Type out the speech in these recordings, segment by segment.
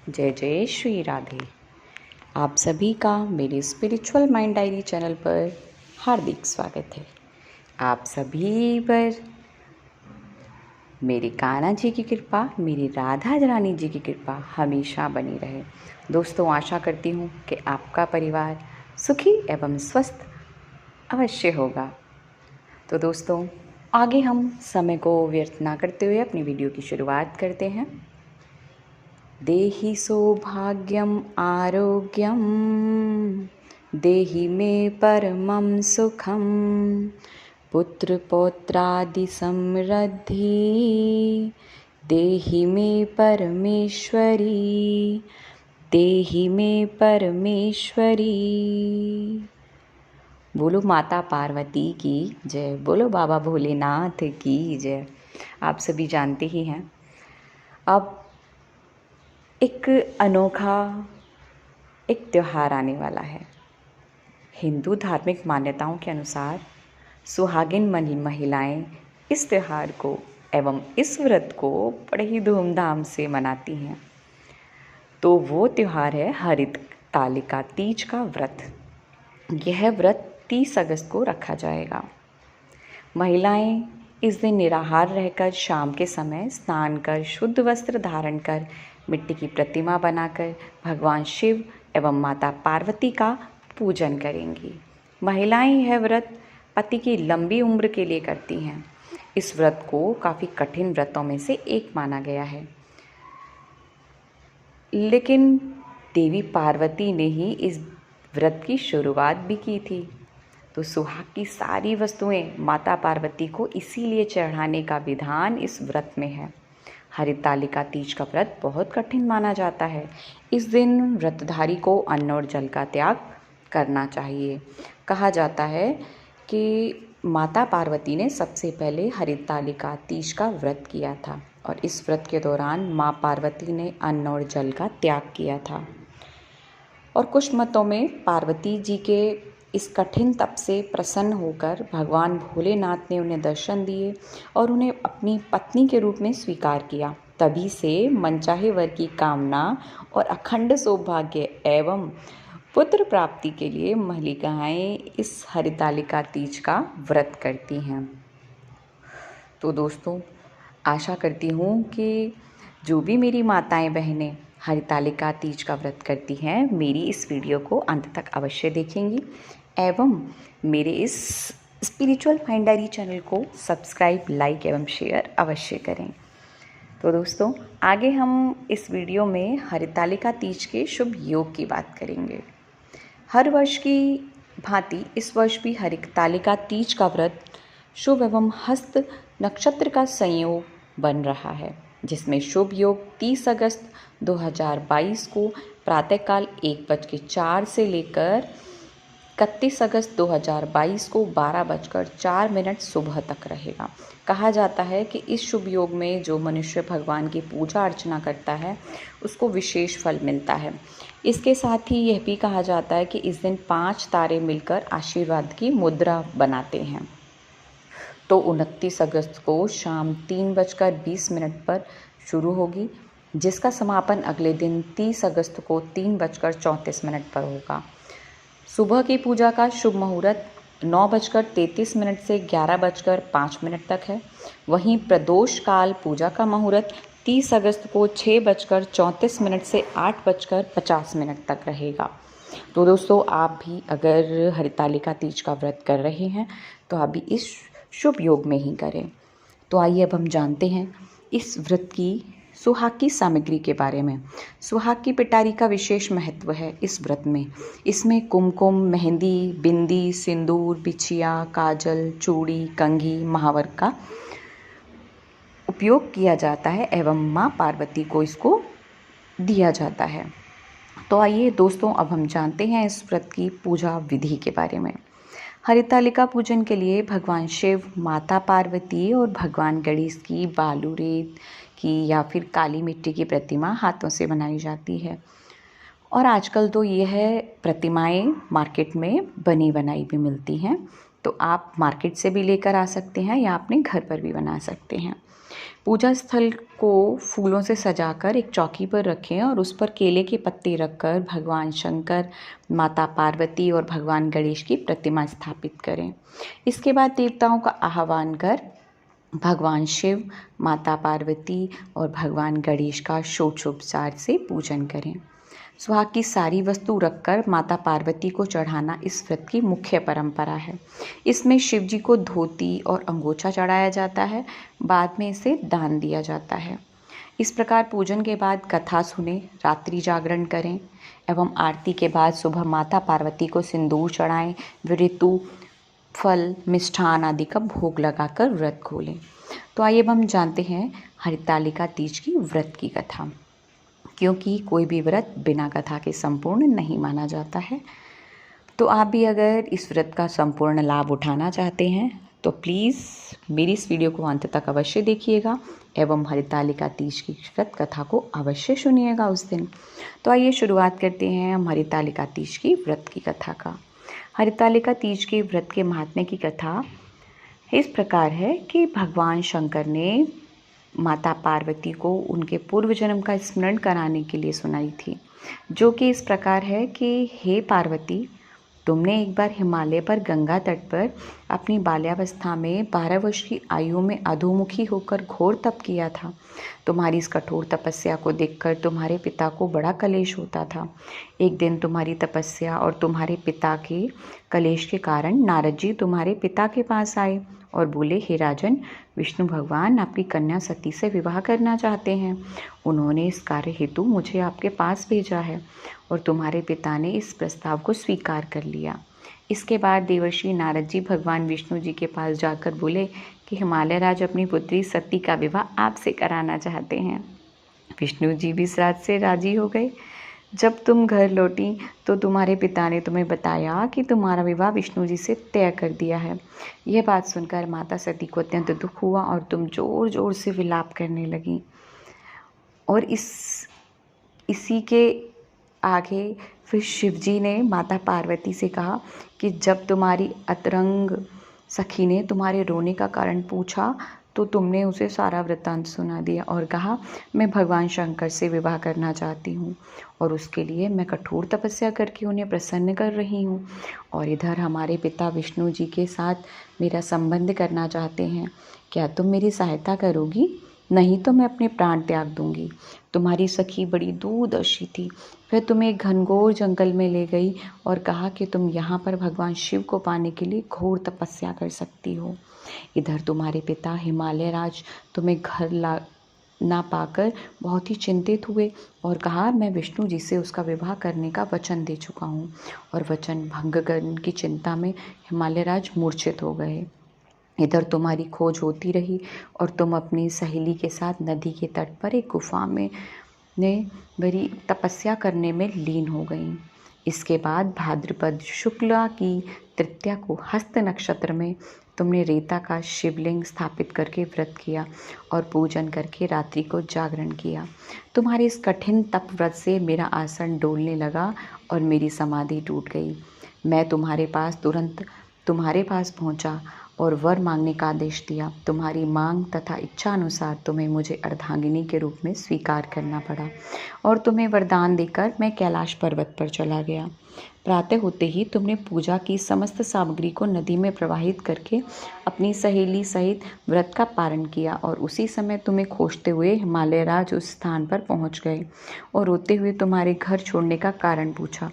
जय जय श्री राधे। आप सभी का मेरे स्पिरिचुअल माइंड डायरी चैनल पर हार्दिक स्वागत है। आप सभी पर मेरे कान्हा जी की कृपा, मेरी राधा रानी जी की कृपा हमेशा बनी रहे। दोस्तों, आशा करती हूँ कि आपका परिवार सुखी एवं स्वस्थ अवश्य होगा। तो दोस्तों, आगे हम समय को व्यर्थ ना करते हुए अपनी वीडियो की शुरुआत करते हैं। देहि सौभाग्यम आरोग्यम, देहि मे परमं सुखम, पुत्र पौत्रादि समृद्धि, देहि मे परमेश्वरी, देहि मे परमेश्वरी। बोलो माता पार्वती की जय, बोलो बाबा भोलेनाथ की जय। आप सभी जानते ही हैं, अब एक अनोखा एक त्यौहार आने वाला है। हिंदू धार्मिक मान्यताओं के अनुसार सुहागिन महिलाएं इस त्यौहार को एवं इस व्रत को बड़े ही धूमधाम से मनाती हैं। तो वो त्यौहार है हरितालिका तीज का व्रत। यह व्रत 30 अगस्त को रखा जाएगा। महिलाएं इस दिन निराहार रहकर शाम के समय स्नान कर, शुद्ध वस्त्र धारण कर, मिट्टी की प्रतिमा बनाकर भगवान शिव एवं माता पार्वती का पूजन करेंगी। महिलाएं यह व्रत पति की लंबी उम्र के लिए करती हैं। इस व्रत को काफ़ी कठिन व्रतों में से एक माना गया है, लेकिन देवी पार्वती ने ही इस व्रत की शुरुआत भी की थी। तो सुहाग की सारी वस्तुएं माता पार्वती को इसीलिए चढ़ाने का विधान इस व्रत में है। हरितालिका तीज का व्रत बहुत कठिन माना जाता है। इस दिन व्रतधारी को अन्न और जल का त्याग करना चाहिए। कहा जाता है कि माता पार्वती ने सबसे पहले हरितालिका तीज का व्रत किया था और इस व्रत के दौरान माँ पार्वती ने अन्न और जल का त्याग किया था। और कुछ मतों में पार्वती जी के इस कठिन तप से प्रसन्न होकर भगवान भोलेनाथ ने उन्हें दर्शन दिए और उन्हें अपनी पत्नी के रूप में स्वीकार किया। तभी से मनचाहे वर की कामना और अखंड सौभाग्य एवं पुत्र प्राप्ति के लिए महिलाएं इस हरितालिका तीज का व्रत करती हैं। तो दोस्तों, आशा करती हूँ कि जो भी मेरी माताएं बहनें हरितालिका तीज का व्रत करती हैं, मेरी इस वीडियो को अंत तक अवश्य देखेंगी एवं मेरे इस स्पिरिचुअल माइंड डायरी चैनल को सब्सक्राइब, लाइक एवं शेयर अवश्य करें। तो दोस्तों, आगे हम इस वीडियो में हरितालिका तीज के शुभ योग की बात करेंगे। हर वर्ष की भांति इस वर्ष भी हरितालिका तीज का व्रत शुभ एवं हस्त नक्षत्र का संयोग बन रहा है, जिसमें शुभ योग 30 अगस्त 2022 को प्रातःकाल 1:04 से लेकर 31 अगस्त 2022 को 12:04 सुबह तक रहेगा। कहा जाता है कि इस शुभ योग में जो मनुष्य भगवान की पूजा अर्चना करता है उसको विशेष फल मिलता है। इसके साथ ही यह भी कहा जाता है कि इस दिन 5 तारे मिलकर आशीर्वाद की मुद्रा बनाते हैं। तो 29 अगस्त को शाम 3:20 पर शुरू होगी, जिसका समापन अगले दिन 30 अगस्त को 3:34 पर होगा। सुबह की पूजा का शुभ मुहूर्त 9:33 से 11:05 तक है। वहीं प्रदोष काल पूजा का मुहूर्त 30 अगस्त को 6:34 से 8:50 तक रहेगा। तो दोस्तों, आप भी अगर हरितालिका तीज का व्रत कर रहे हैं तो आप भी इस शुभ योग में ही करें। तो आइए अब हम जानते हैं इस व्रत की सुहाग की सामग्री के बारे में। सुहाग की पिटारी का विशेष महत्व है इस व्रत में। इसमें कुमकुम, मेहंदी, बिंदी, सिंदूर, बिछिया, काजल, चूड़ी, कंघी, महावर का उपयोग किया जाता है एवं माँ पार्वती को इसको दिया जाता है। तो आइए दोस्तों, अब हम जानते हैं इस व्रत की पूजा विधि के बारे में। हरितालिका पूजन के लिए भगवान शिव, माता पार्वती और भगवान गणेश की बालू रेत की या फिर काली मिट्टी की प्रतिमा हाथों से बनाई जाती है। और आजकल तो यह प्रतिमाएं मार्केट में बनी बनाई भी मिलती हैं, तो आप मार्केट से भी लेकर आ सकते हैं या अपने घर पर भी बना सकते हैं। पूजा स्थल को फूलों से सजाकर एक चौकी पर रखें और उस पर केले के पत्ते रखकर भगवान शंकर, माता पार्वती और भगवान गणेश की प्रतिमा स्थापित करें। इसके बाद देवताओं का आह्वान कर भगवान शिव, माता पार्वती और भगवान गणेश का षोडशोपचार से पूजन करें। सुहाग की सारी वस्तु रखकर माता पार्वती को चढ़ाना इस व्रत की मुख्य परंपरा है। इसमें शिव जी को धोती और अंगोछा चढ़ाया जाता है, बाद में इसे दान दिया जाता है। इस प्रकार पूजन के बाद कथा सुने, रात्रि जागरण करें एवं आरती के बाद सुबह माता पार्वती को सिंदूर चढ़ाएं, ऋतु, फल, मिष्ठान आदि का भोग लगाकर व्रत खोलें। तो आइए अब हम जानते हैं हरितालिका तीज की व्रत की कथा, क्योंकि कोई भी व्रत बिना कथा के संपूर्ण नहीं माना जाता है। तो आप भी अगर इस व्रत का संपूर्ण लाभ उठाना चाहते हैं तो प्लीज़ मेरी इस वीडियो को अंत तक अवश्य देखिएगा एवं हरितालिका तीज की व्रत कथा को अवश्य सुनिएगा उस दिन। तो आइए शुरुआत करते हैं हम हरितालिका तीज की व्रत की कथा का। हरितालिका तीज के व्रत के महात्म्य की कथा इस प्रकार है कि भगवान शंकर ने माता पार्वती को उनके पूर्व जन्म का स्मरण कराने के लिए सुनाई थी, जो कि इस प्रकार है कि हे पार्वती, तुमने एक बार हिमालय पर गंगा तट पर अपनी बाल्यावस्था में 12 वर्ष की आयु में अधोमुखी होकर घोर तप किया था। तुम्हारी इस कठोर तपस्या को देखकर तुम्हारे पिता को बड़ा कलेश होता था। एक दिन तुम्हारी तपस्या और तुम्हारे पिता के कलेश के कारण नारद जी तुम्हारे पिता के पास आए और बोले, हे राजन, विष्णु भगवान आपकी कन्या सती से विवाह करना चाहते हैं। उन्होंने इस कार्य हेतु मुझे आपके पास भेजा है और तुम्हारे पिता ने इस प्रस्ताव को स्वीकार कर लिया। इसके बाद देवर्षि नारद जी भगवान विष्णु जी के पास जाकर बोले कि हिमालय राज अपनी पुत्री सती का विवाह आपसे कराना चाहते हैं। विष्णु जी भी इस रात से राजी हो गए। जब तुम घर लौटी तो तुम्हारे पिता ने तुम्हें बताया कि तुम्हारा विवाह विष्णु जी से तय कर दिया है। यह बात सुनकर माता सती को अत्यंत दुख हुआ और तुम जोर जोर से विलाप करने लगी। और इसी के आगे फिर शिव जी ने माता पार्वती से कहा कि जब तुम्हारी अतरंग सखी ने तुम्हारे रोने का कारण पूछा तो तुमने उसे सारा वृत्तांत सुना दिया और कहा, मैं भगवान शंकर से विवाह करना चाहती हूँ और उसके लिए मैं कठोर तपस्या करके उन्हें प्रसन्न कर रही हूँ। और इधर हमारे पिता विष्णु जी के साथ मेरा संबंध करना चाहते हैं। क्या तुम मेरी सहायता करोगी? नहीं तो मैं अपने प्राण त्याग दूंगी। तुम्हारी सखी बड़ी दूरदर्शी थी। फिर तुम्हें एक घनघोर जंगल में ले गई और कहा कि तुम यहाँ पर भगवान शिव को पाने के लिए घोर तपस्या कर सकती हो। इधर तुम्हारे पिता हिमालय राज तुम्हें घर ना पाकर बहुत ही चिंतित हुए और कहा, मैं विष्णु जी से उसका विवाह करने का वचन दे चुका हूँ। और वचन भंग करने की चिंता में हिमालय राज मूर्छित हो गए। इधर तुम्हारी खोज होती रही और तुम अपनी सहेली के साथ नदी के तट पर एक गुफा में बड़ी तपस्या करने में लीन हो गई। इसके बाद भाद्रपद शुक्ला की तृतीया को हस्त नक्षत्र में तुमने रेता का शिवलिंग स्थापित करके व्रत किया और पूजन करके रात्रि को जागरण किया। तुम्हारे इस कठिन तप व्रत से मेरा आसन डोलने लगा और मेरी समाधि टूट गई। मैं तुरंत तुम्हारे पास पहुंचा और वर मांगने का आदेश दिया। तुम्हारी मांग तथा इच्छा अनुसार तुम्हें मुझे अर्धांगिनी के रूप में स्वीकार करना पड़ा और तुम्हें वरदान देकर मैं कैलाश पर्वत पर चला गया। प्रातः होते ही तुमने पूजा की समस्त सामग्री को नदी में प्रवाहित करके अपनी सहेली सहित व्रत का पारण किया और उसी समय तुम्हें खोजते हुए हिमालय राज उस स्थान पर पहुंच गए और रोते हुए तुम्हारे घर छोड़ने का कारण पूछा।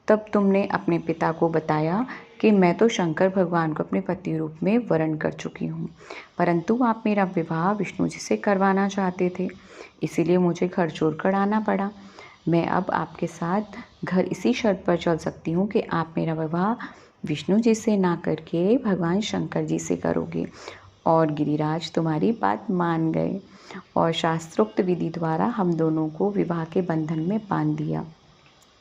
तब तुमने अपने पिता को बताया कि मैं तो शंकर भगवान को अपने पति रूप में वरण कर चुकी हूँ, परंतु आप मेरा विवाह विष्णु जी से करवाना चाहते थे, इसीलिए मुझे घर छोड़कर आना पड़ा। मैं अब आपके साथ घर इसी शर्त पर चल सकती हूँ कि आप मेरा विवाह विष्णु जी से ना करके भगवान शंकर जी से करोगे। और गिरिराज तुम्हारी बात मान गए और शास्त्रोक्त विधि द्वारा हम दोनों को विवाह के बंधन में बांध दिया।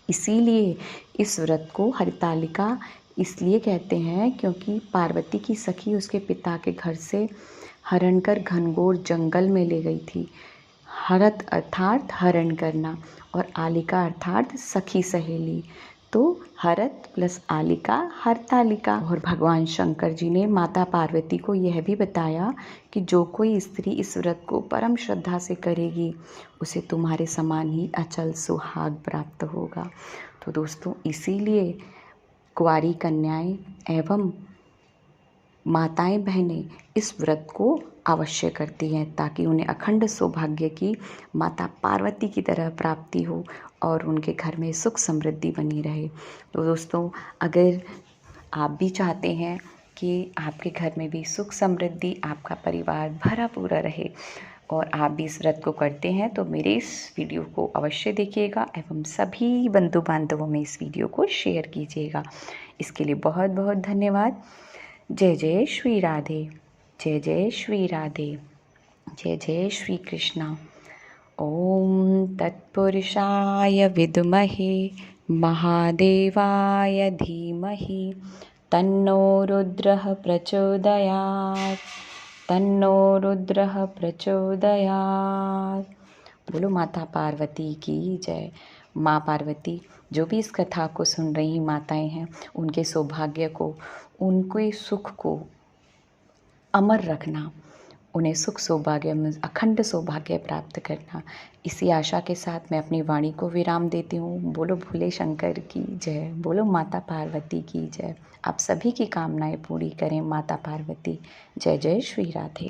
इसीलिए इस व्रत को हरितालिका इसलिए कहते हैं क्योंकि पार्वती की सखी उसके पिता के घर से हरण कर घनघोर जंगल में ले गई थी। हरत अर्थात हरण करना और आलिका अर्थात सखी सहेली। तो हरत प्लस आलिका हरतालिका। और भगवान शंकर जी ने माता पार्वती को यह भी बताया कि जो कोई स्त्री इस व्रत को परम श्रद्धा से करेगी उसे तुम्हारे समान ही अचल सुहाग प्राप्त होगा। तो दोस्तों, इसीलिए कुंवारी कन्याएं एवं माताएं बहनें इस व्रत को अवश्य करती हैं ताकि उन्हें अखंड सौभाग्य की माता पार्वती की तरह प्राप्ति हो और उनके घर में सुख समृद्धि बनी रहे। तो दोस्तों, अगर आप भी चाहते हैं कि आपके घर में भी सुख समृद्धि, आपका परिवार भरा पूरा रहे और आप भी इस व्रत को करते हैं, तो मेरे इस वीडियो को अवश्य देखिएगा एवं सभी बंधु बांधवों में इस वीडियो को शेयर कीजिएगा। इसके लिए बहुत बहुत धन्यवाद। जय जय श्री राधे, जय जय श्री राधे, जय जय श्री कृष्णा। ओम तत्पुरुषाय विद्महे महादेवाय धीमहि तन्नो रुद्रः प्रचोदयात्, तन्नो रुद्रः प्रचोदयात्। बोलो माता पार्वती की जय। माँ पार्वती जो भी इस कथा को सुन रही माताएं हैं, उनके सौभाग्य को, उनके सुख को अमर रखना, उन्हें सुख सौभाग्य में अखंड सौभाग्य प्राप्त करना। इसी आशा के साथ मैं अपनी वाणी को विराम देती हूँ। बोलो भोले शंकर की जय, बोलो माता पार्वती की जय। आप सभी की कामनाएं पूरी करें माता पार्वती। जय जय श्री राधे।